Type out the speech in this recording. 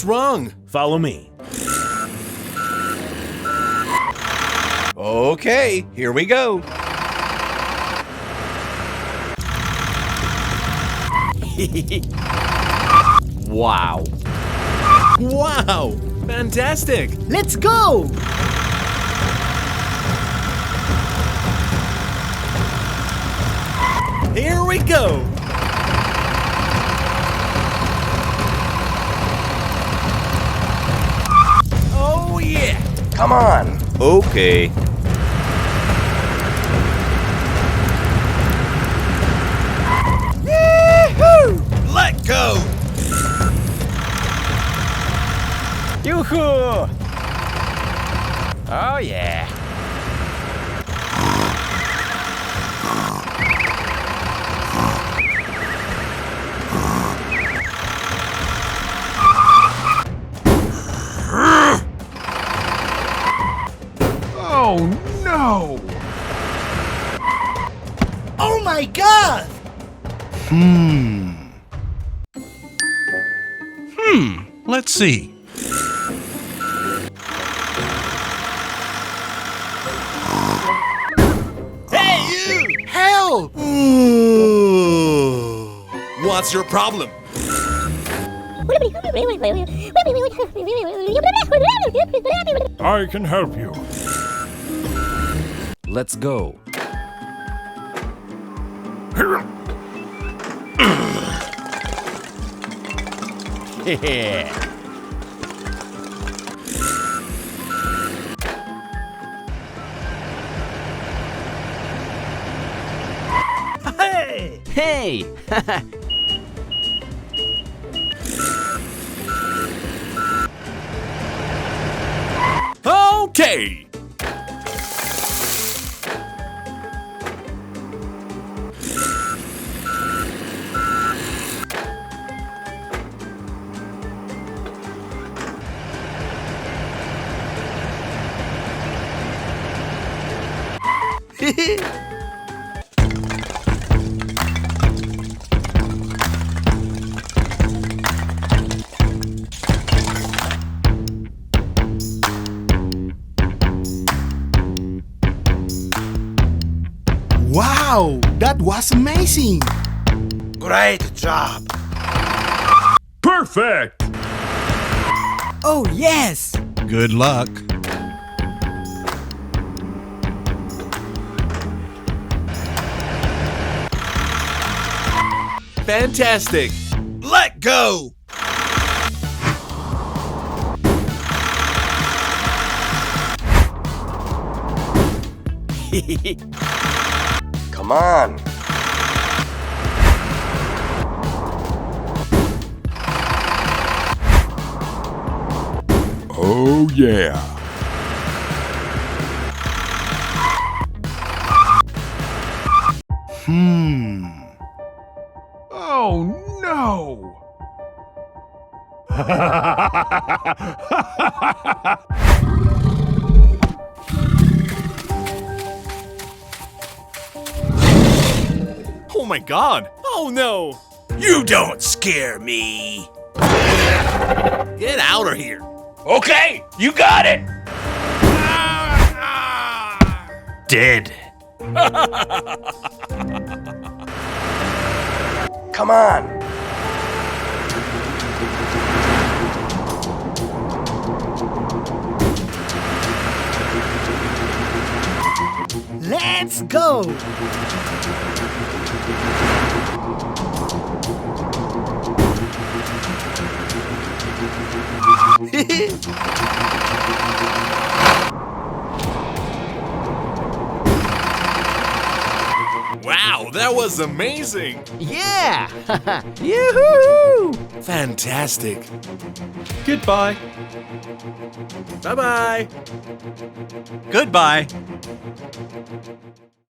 wrong? Follow me. Okay, here we go. Wow. Wow! Fantastic! Let's go! Here we go! Oh yeah! Come on. Okay. Yee-hoo! Let go! Yoo-hoo! Oh yeah. Oh no! Oh my god! Let's see. Hey you! Help! What's your problem? I can help you. Let's go. Yeah. Hey! Hey! Okay! Wow! That was amazing! Great job. Perfect! Oh yes! Good luck. Fantastic! Let go! Come on. Oh yeah. Oh no. Oh my god! Oh no! You don't scare me. Get out of here! Okay, you got it. Dead. Come on. Let's go! Wow, that was amazing! Yeah! Yoo-hoo! Fantastic! Goodbye. Bye-bye! Goodbye.